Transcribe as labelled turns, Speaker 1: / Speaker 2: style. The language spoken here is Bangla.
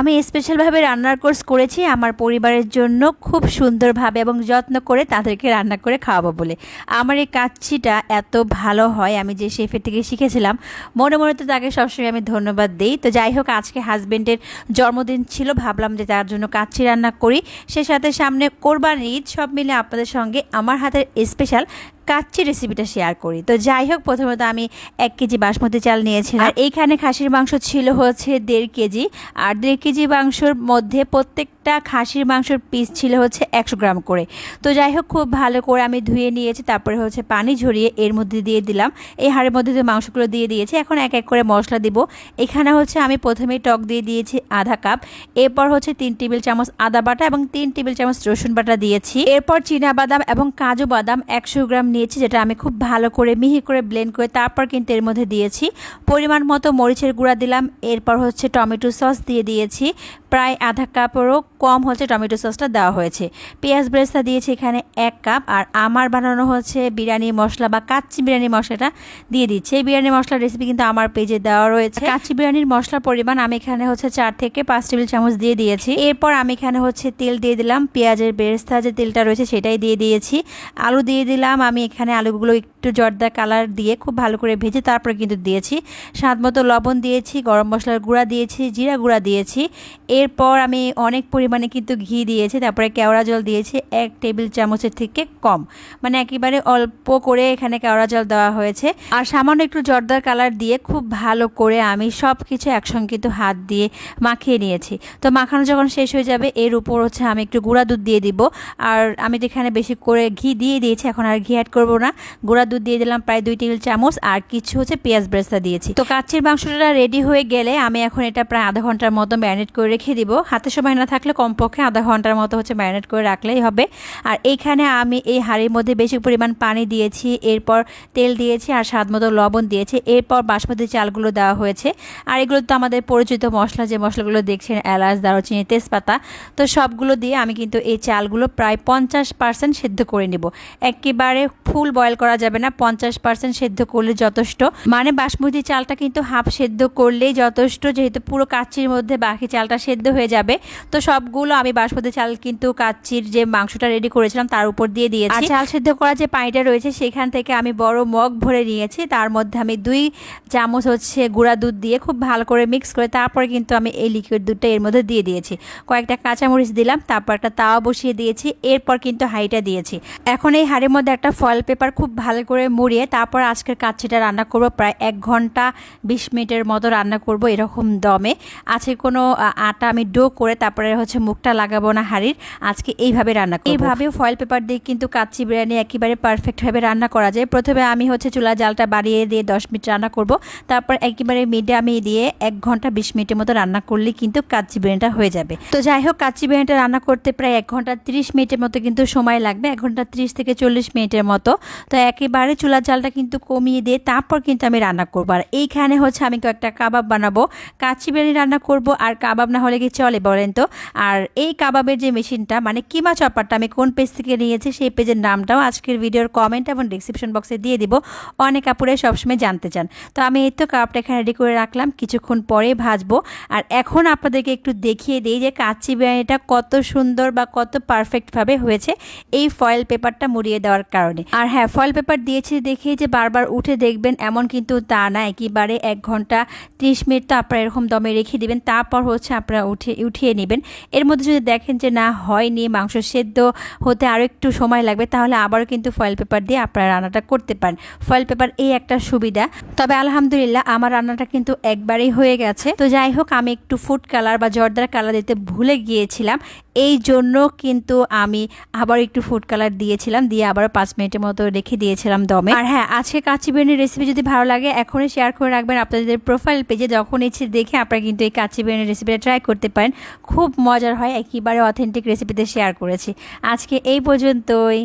Speaker 1: আমি স্পেশালভাবে রান্নার কোর্স করেছি আমার পরিবারের জন্য, খুব সুন্দরভাবে এবং যত্ন করে তাদেরকে রান্না করে খাওয়াবো বলে। আমার এই কাচ্চিটা এত ভালো হয়, আমি যে শেফের থেকে শিখেছিলাম, মনে মনে তো তাকে সবসময় আমি ধন্যবাদ দিই। তো যাই হোক, আজকে হাজব্যান্ডের জন্মদিন ছিল, ভাবলাম যে তার জন্য কাচ্চি রান্না করি, সে সাথে সামনে কোরবানির ঈদ, সব মিলে আপনাদের সঙ্গে আমার হাতের স্পেশাল কাচ্চি রেসিপিটা শেয়ার করি। তো যাই হোক, প্রথমত আমি 1 কেজি বাসমতি চাল নিয়েছিলাম, আর এইখানে খাসির মাংস ছিল হচ্ছে 1.5 কেজি, আর 1.5 কেজি মাংসর মধ্যে প্রত্যেকটা খাসির মাংসর পিস ছিল হচ্ছে 100 গ্রাম করে। তো যাই হোক, খুব ভালো করে আমি ধুয়ে নিয়েছি, তারপরে হচ্ছে পানি ঝরিয়ে এর মধ্যে দিয়ে দিলাম, এই হাড়ের মধ্যে দিয়ে মাংসগুলো দিয়ে দিয়েছি। এখন এক এক করে মশলা দিব। এখানে হচ্ছে আমি প্রথমেই টক দিয়ে দিয়েছি আধা কাপ, এরপর হচ্ছে 3 টেবিল চামচ আদা বাটা এবং 3 টেবিল চামচ রসুন বাটা দিয়েছি। এরপর চীনাবাদাম এবং কাজু বাদাম 100 গ্রাম নিয়েছি, যেটা আমি খুব ভালো করে মিহি করে ব্লেন্ড করে তারপর কিন্তু এর মধ্যে দিয়েছি। পরিমাণ মতো মরিচের গুঁড়া দিলাম, এরপর হচ্ছে টমেটো সস দিয়ে দিয়েছি, প্রায় আধা কাপেরও কম হচ্ছে টমেটো সসটা দেওয়া হয়েছে। পেঁয়াজ বেরেস্তা দিয়েছি এখানে 1 কাপ, আর আমার বানানো হচ্ছে বিরিয়ানি মশলা বা কাচ্চি বিরিয়ানি মশলাটা দিয়ে দিচ্ছি। এই বিরিয়ানি মশলার রেসিপি কিন্তু আমার পেজে দেওয়া রয়েছে। কাচ্চি বিরিয়ানির মশলার পরিমাণ আমি এখানে হচ্ছে 4 থেকে 5 টেবিল চামচ দিয়ে দিয়েছি। এরপর আমি এখানে হচ্ছে তেল দিয়ে দিলাম, পেঁয়াজের বেরেস্তা যে তেলটা রয়েছে সেটাই দিয়ে দিয়েছি। আলু দিয়ে দিলাম, আমি এখানে আলুগুলো একটু জর্দা কালার দিয়ে খুব ভালো করে ভেজে তারপরে কিন্তু দিয়েছি। স্বাদ মতো লবণ দিয়েছি, গরম মশলার গুঁড়া দিয়েছি, জিরা গুঁড়া দিয়েছি। এরপর আমি অনেক পরিমাণে কিন্তু ঘি দিয়েছি, তারপরে কেওড়া জল দিয়েছি 1 টেবিল চামচের থেকে কম, মানে একেবারে অল্প করে এখানে কেওড়া জল দেওয়া হয়েছে। আর সামান্য একটু জর্দার কালার দিয়ে খুব ভালো করে আমি সব কিছু একসঙ্গে কিন্তু হাত দিয়ে মাখিয়ে নিয়েছি। তো মাখানো যখন শেষ হয়ে যাবে, এর উপর হচ্ছে আমি একটু গুঁড়া দুধ দিয়ে দিব। আর আমি তো এখানে বেশি করে ঘি দিয়ে দিয়েছি, এখন আর ঘি অ্যাড করবো না। গুঁড়া দুধ দিয়ে দিলাম প্রায় 2 টেবিল চামচ, আর কিছু হচ্ছে পেঁয়াজ বেরেস্তা দিয়েছি। তো কাচ্চির মাংসটা রেডি হয়ে গেলে আমি এখন এটা প্রায় আধা ঘন্টার মতো ম্যারিনেট করে রেখে দিব। হাতে সময় না থাকলে কমপক্ষে আধা ঘন্টার মতো হচ্ছে ম্যারিনেট করে রাখলেই হবে। আর এইখানে আমি এই হাঁড়ির মধ্যে বেশি পরিমাণ পানি দিয়েছি, এরপর তেল দিয়েছি আর স্বাদ মতো লবণ দিয়েছি। এরপর বাসমতি চালগুলো দেওয়া হয়েছে, আর এগুলো তো আমাদের পরিচিত মশলা, যে মশলাগুলো দেখছেন এলাচ, দারুচিনি, তেজপাতা, তো সবগুলো দিয়ে আমি কিন্তু এই চালগুলো প্রায় 50% সেদ্ধ করে নেব। একেবারে ফুল বয়েল করা যাবে না, 50% সেদ্ধ করলে যথেষ্ট। মানে বাসমতি চালটা কিন্তু হাফ সেদ্ধ করলেই যথেষ্ট, যেহেতু পুরো কাচ্চির মধ্যে বাকি চালটা সেদ্ধ হয়ে যাবে। তো সবগুলো আমি বাসমতি চাল কিন্তু কাচ্চির যে মাংসটা রেডি করেছিলাম তার উপর দিয়ে দিয়েছি। আর চাল সেদ্ধ করা যে পানিটা রয়েছে সেখান থেকে আমি বড় মগ ভরে নিয়েছি, তার মধ্যে আমি 2 চামচ হচ্ছে গুঁড়া দুধ দিয়ে খুব ভালো করে মিক্স করে তারপরে কিন্তু আমি এই লিকুইড দুধটা এর মধ্যে দিয়ে দিয়েছি। কয়েকটা কাঁচামরিচ দিলাম, তারপর একটা তাওয়া বসিয়ে দিয়েছি, এরপর কিন্তু হাঁড়িটা দিয়েছি। এখন এই হাঁড়ির মধ্যে একটা ফয়েল পেপার খুব ভালো করে মুড়িয়ে তারপর আজকের কাচ্চিটা রান্না করব। প্রায় 1 ঘন্টা 20 মিনিটের মতো রান্না করব এরকম দমে। আজকে কোনো আটা আমি ডো করে তারপরে হচ্ছে মুখটা লাগাবো না হাঁড়ির, আজকে এইভাবে রান্না করব। এইভাবেও ফয়েল পেপার দিয়ে কিন্তু কাচ্চি বিরিয়ানি একেবারে পারফেক্টভাবে রান্না করা যায়। প্রথমে আমি হচ্ছে চুলা জালটা বাড়িয়ে দিয়ে 10 মিনিট রান্না করব, তারপর একেবারে মিডিয়ামে দিয়ে 1 ঘন্টা 20 মিনিটের মতো রান্না করলে কিন্তু কাচ্চি বিরিয়ানিটা হয়ে যাবে। তো যাই হোক, কাচ্চি বিরিয়ানিটা রান্না করতে প্রায় 1 ঘন্টা 30 মিনিটের মতো কিন্তু সময় লাগবে, 1 ঘন্টা 30 থেকে 40 মিনিটের মতো। তো একেবারে চুলা জালটা কিন্তু কমিয়ে দিয়ে তারপর কিন্তু আমি রান্না করবো। আর এইখানে হচ্ছে আমি কয়েকটা কাবাব বানাবো, কাচ্চি বিরিয়ানি রান্না করব, আর কাবাব না হলে কি চলে বলেন তো? আর এই কাবাবের যে মেশিনটা মানে কিমা চপারটা আমি কোন পেজ থেকে নিয়েছি সেই পেজের নামটাও আজকের ভিডিওর কমেন্ট এবং ডিসক্রিপশন বক্সে দিয়ে দিব, অনেক আপুরে সবসময় জানতে চান। তো আমি এই তো কাবাবটা এখানে রেডি করে রাখলাম, কিছুক্ষণ পরে ভাজবো। আর এখন আপনাদেরকে একটু দেখিয়ে দিই যে কাচ্চি বিরিয়ানিটা কত সুন্দর বা কত পারফেক্টভাবে হয়েছে এই ফয়েল পেপারটা মুড়িয়ে দেওয়ার কারণে। আর হ্যাঁ, ফয়েল পেপার দিয়েছি দেখে যে বারবার উঠে দেখবেন এমন কিন্তু তা না, একেবারে 1 ঘন্টা 30 মিনিট তো আপনারা এরকম দমে রেখে দিবেন, তারপর হচ্ছে আপনারা উঠিয়ে নেবেন। এর মধ্যে যদি দেখেন যে না হয়নি, মাংস সেদ্ধ হতে আরও একটু সময় লাগবে, তাহলে আবারও কিন্তু ফয়েল পেপার দিয়ে আপনারা রান্নাটা করতে পারেন। ফয়েল পেপার এই একটা সুবিধা। তবে আলহামদুলিল্লাহ আমার রান্নাটা কিন্তু একবারেই হয়ে গেছে। তো যাই হোক, আমি একটু ফুড কালার বা জর্দার কালার দিতে ভুলে গিয়েছিলাম, এই জন্য কিন্তু আমি আবার একটু ফুড কালার দিয়েছিলাম, দিয়ে আবার 5 মিনিটের মতো রেখে দিয়েছিলাম দমে। আর হ্যাঁ, আজকে কাচ্চি বিরিয়ানির রেসিপি যদি ভালো লাগে এখনই শেয়ার করে রাখবেন আপনাদের প্রোফাইল পেজে, যখন ইচ্ছে দেখে আপনারা কিন্তু এই কাচ্চি বিরিয়ানির রেসিপিটা ট্রাই করতে পারেন, খুব মজার হয়, একেবারে অথেন্টিক রেসিপিতে শেয়ার করেছি। আজকে এই পর্যন্তই।